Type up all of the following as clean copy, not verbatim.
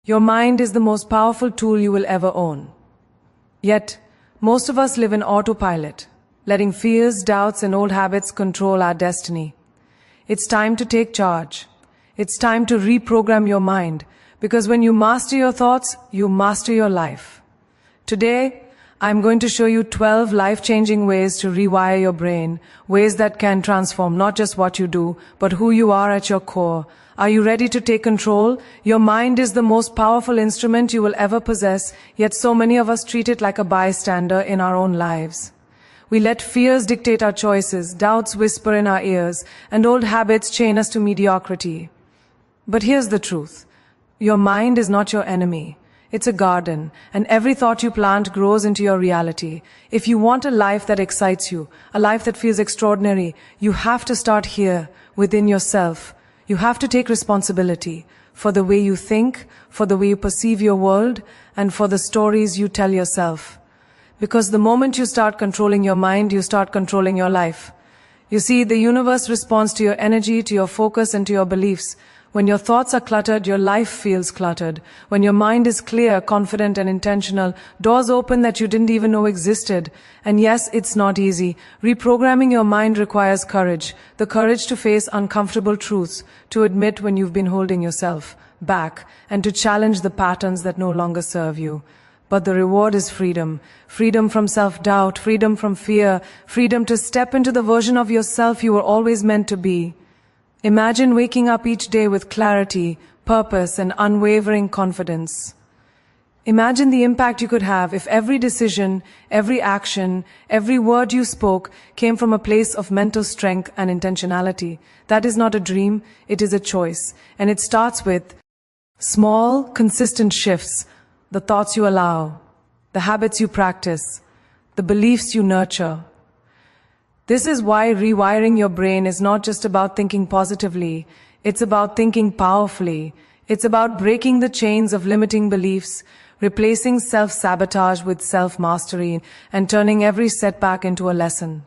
Your mind is the most powerful tool you will ever own. Yet, most of us live in autopilot, letting fears, doubts, and old habits control our destiny. It's time to take charge. It's time to reprogram your mind, because when you master your thoughts, you master your life. Today, I'm going to show you 12 life-changing ways to rewire your brain, ways that can transform not just what you do, but who you are at your core. Are you ready to take control? Your mind is the most powerful instrument you will ever possess, yet so many of us treat it like a bystander in our own lives. We let fears dictate our choices, doubts whisper in our ears, and old habits chain us to mediocrity. But here's the truth. Your mind is not your enemy. It's a garden, and every thought you plant grows into your reality. If you want a life that excites you, a life that feels extraordinary, you have to start here, within yourself. You have to take responsibility for the way you think, for the way you perceive your world, and for the stories you tell yourself. Because the moment you start controlling your mind, you start controlling your life. You see, the universe responds to your energy, to your focus, and to your beliefs. When your thoughts are cluttered, your life feels cluttered. When your mind is clear, confident, and intentional, doors open that you didn't even know existed. And yes, it's not easy. Reprogramming your mind requires courage. The courage to face uncomfortable truths, to admit when you've been holding yourself back, and to challenge the patterns that no longer serve you. But the reward is freedom. Freedom from self-doubt, freedom from fear, freedom to step into the version of yourself you were always meant to be. Imagine waking up each day with clarity, purpose, and unwavering confidence. Imagine the impact you could have if every decision, every action, every word you spoke came from a place of mental strength and intentionality. That is not a dream, it is a choice. And it starts with small, consistent shifts, the thoughts you allow, the habits you practice, the beliefs you nurture. This is why rewiring your brain is not just about thinking positively, it's about thinking powerfully. It's about breaking the chains of limiting beliefs, replacing self-sabotage with self-mastery, and turning every setback into a lesson.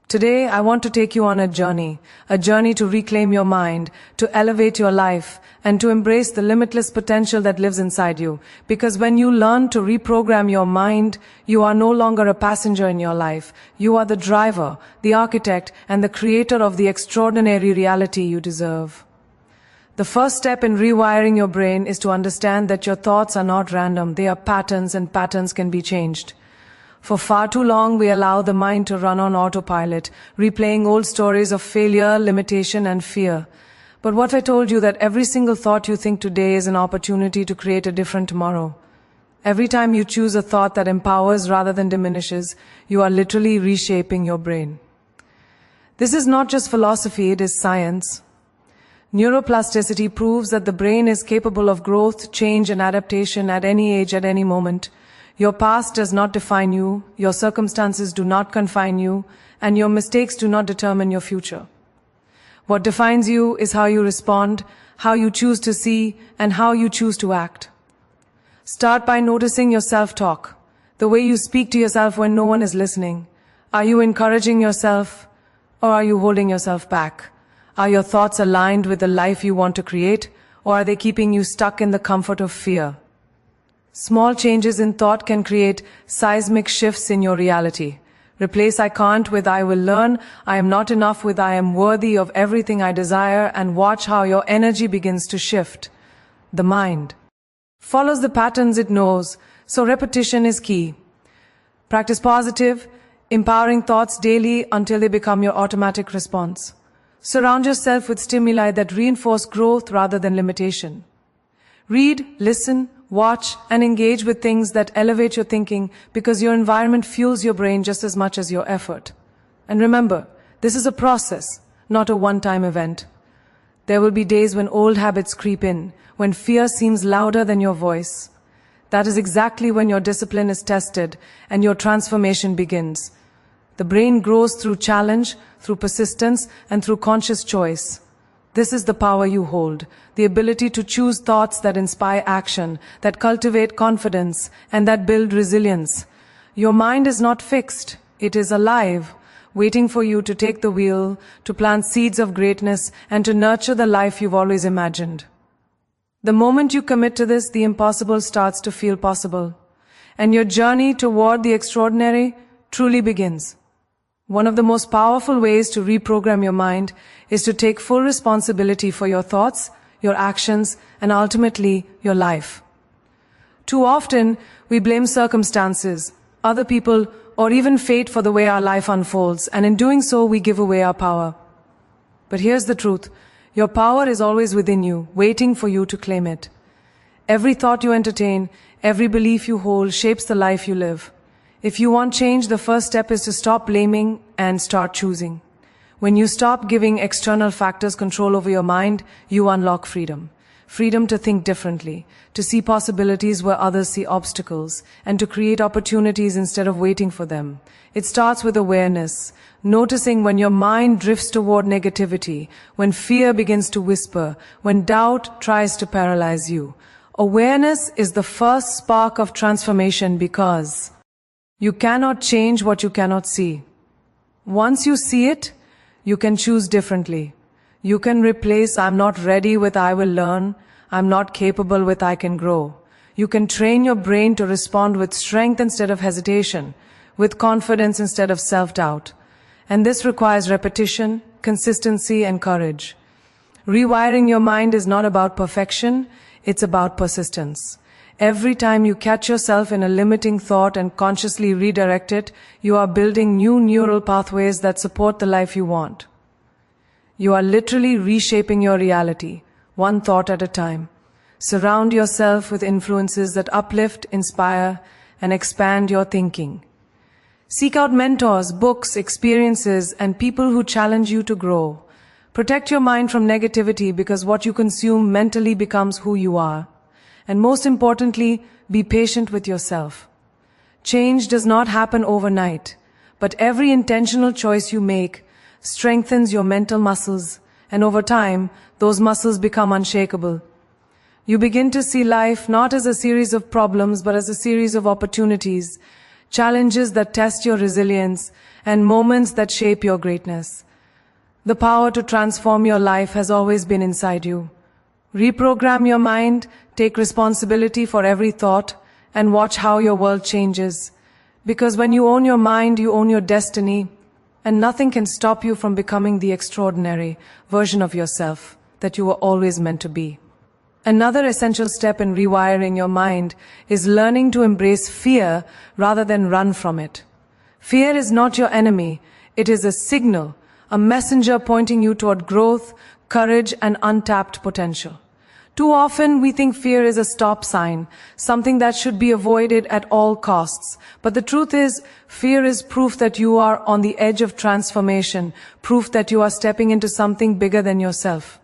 Today, I want to take you on a journey to reclaim your mind, to elevate your life, and to embrace the limitless potential that lives inside you. Because when you learn to reprogram your mind, you are no longer a passenger in your life. You are the driver, the architect, and the creator of the extraordinary reality you deserve. The first step in rewiring your brain is to understand that your thoughts are not random. They are patterns, and patterns can be changed. For far too long, we allow the mind to run on autopilot, replaying old stories of failure, limitation, and fear. But what if I told you that every single thought you think today is an opportunity to create a different tomorrow? Every time you choose a thought that empowers rather than diminishes, you are literally reshaping your brain. This is not just philosophy, it is science. Neuroplasticity proves that the brain is capable of growth, change, and adaptation at any age, at any moment. Your past does not define you, your circumstances do not confine you, and your mistakes do not determine your future. What defines you is how you respond, how you choose to see, and how you choose to act. Start by noticing your self-talk, the way you speak to yourself when no one is listening. Are you encouraging yourself, or are you holding yourself back? Are your thoughts aligned with the life you want to create, or are they keeping you stuck in the comfort of fear? Small changes in thought can create seismic shifts in your reality. Replace I can't with I will learn, I am not enough with I am worthy of everything I desire, and watch how your energy begins to shift. The mind follows the patterns it knows, so repetition is key. Practice positive, empowering thoughts daily until they become your automatic response. Surround yourself with stimuli that reinforce growth rather than limitation. Read, listen, watch, and engage with things that elevate your thinking, because your environment fuels your brain just as much as your effort. And remember, this is a process, not a one-time event. There will be days when old habits creep in, when fear seems louder than your voice. That is exactly when your discipline is tested and your transformation begins. The brain grows through challenge, through persistence, and through conscious choice. This is the power you hold, the ability to choose thoughts that inspire action, that cultivate confidence, and that build resilience. Your mind is not fixed, it is alive, waiting for you to take the wheel, to plant seeds of greatness, and to nurture the life you've always imagined. The moment you commit to this, the impossible starts to feel possible, and your journey toward the extraordinary truly begins. One of the most powerful ways to reprogram your mind is to take full responsibility for your thoughts, your actions, and ultimately your life. Too often, we blame circumstances, other people, or even fate for the way our life unfolds, and in doing so, we give away our power. But here's the truth. Your power is always within you, waiting for you to claim it. Every thought you entertain, every belief you hold shapes the life you live. If you want change, the first step is to stop blaming and start choosing. When you stop giving external factors control over your mind, you unlock freedom. Freedom to think differently, to see possibilities where others see obstacles, and to create opportunities instead of waiting for them. It starts with awareness, noticing when your mind drifts toward negativity, when fear begins to whisper, when doubt tries to paralyze you. Awareness is the first spark of transformation because you cannot change what you cannot see. Once you see it, you can choose differently. You can replace "I'm not ready" with "I will learn," "I'm not capable" with "I can grow." You can train your brain to respond with strength instead of hesitation, with confidence instead of self-doubt. And this requires repetition, consistency, and courage. Rewiring your mind is not about perfection, it's about persistence. Every time you catch yourself in a limiting thought and consciously redirect it, you are building new neural pathways that support the life you want. You are literally reshaping your reality, one thought at a time. Surround yourself with influences that uplift, inspire, and expand your thinking. Seek out mentors, books, experiences, and people who challenge you to grow. Protect your mind from negativity because what you consume mentally becomes who you are. And most importantly, be patient with yourself. Change does not happen overnight, but every intentional choice you make strengthens your mental muscles, and over time, those muscles become unshakable. You begin to see life not as a series of problems, but as a series of opportunities, challenges that test your resilience, and moments that shape your greatness. The power to transform your life has always been inside you. Reprogram your mind, take responsibility for every thought, and watch how your world changes. Because when you own your mind, you own your destiny, and nothing can stop you from becoming the extraordinary version of yourself that you were always meant to be. Another essential step in rewiring your mind is learning to embrace fear rather than run from it. Fear is not your enemy. It is a signal, a messenger pointing you toward growth, courage, and untapped potential. Too often, we think fear is a stop sign, something that should be avoided at all costs. But the truth is, fear is proof that you are on the edge of transformation, proof that you are stepping into something bigger than yourself.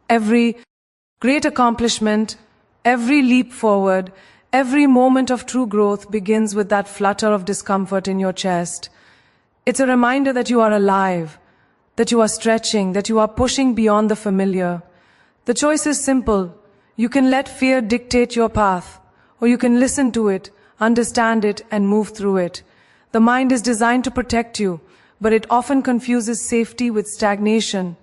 Every great accomplishment, every leap forward, every moment of true growth begins with that flutter of discomfort in your chest. It's a reminder that you are alive, that you are stretching, that you are pushing beyond the familiar. The choice is simple. You can let fear dictate your path, or you can listen to it, understand it, and move through it. The mind is designed to protect you, but it often confuses safety with stagnation.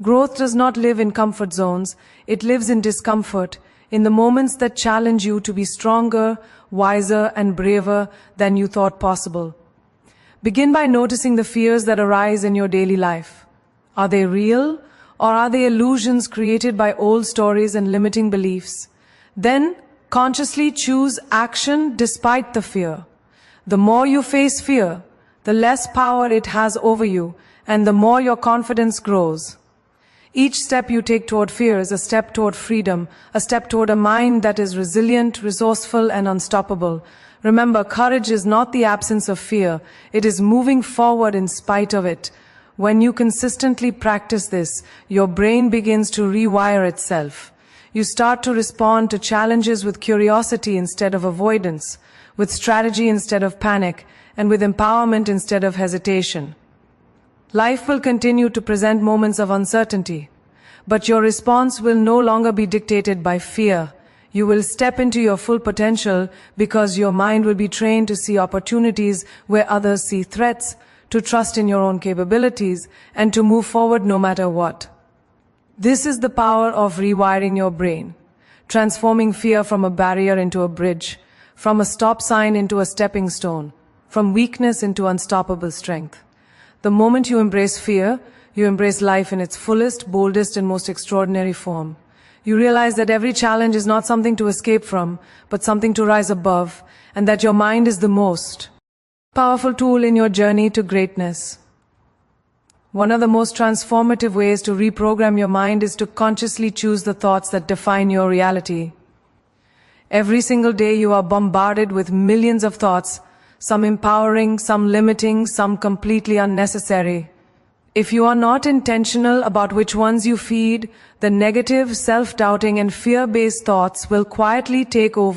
Growth does not live in comfort zones. It lives in discomfort, in the moments that challenge you to be stronger, wiser, and braver than you thought possible. Begin by noticing the fears that arise in your daily life. Are they real? Or are they illusions created by old stories and limiting beliefs? Then, consciously choose action despite the fear. The more you face fear, the less power it has over you, and the more your confidence grows. Each step you take toward fear is a step toward freedom, a step toward a mind that is resilient, resourceful, and unstoppable. Remember, courage is not the absence of fear. It is moving forward in spite of it. When you consistently practice this, your brain begins to rewire itself. You start to respond to challenges with curiosity instead of avoidance, with strategy instead of panic, and with empowerment instead of hesitation. Life will continue to present moments of uncertainty, but your response will no longer be dictated by fear. You will step into your full potential because your mind will be trained to see opportunities where others see threats, to trust in your own capabilities, and to move forward no matter what. This is the power of rewiring your brain. transforming fear from a barrier into a bridge, from a stop sign into a stepping stone, from weakness into unstoppable strength. The moment you embrace fear, you embrace life in its fullest, boldest, and most extraordinary form. You realize that every challenge is not something to escape from, but something to rise above, and that your mind is the most powerful tool in your journey to greatness. One of the most transformative ways to reprogram your mind is to consciously choose the thoughts that define your reality. Every single day you are bombarded with millions of thoughts, some empowering, some limiting, some completely unnecessary. If you are not intentional about which ones you feed, the negative, self-doubting, and fear-based thoughts will quietly take over.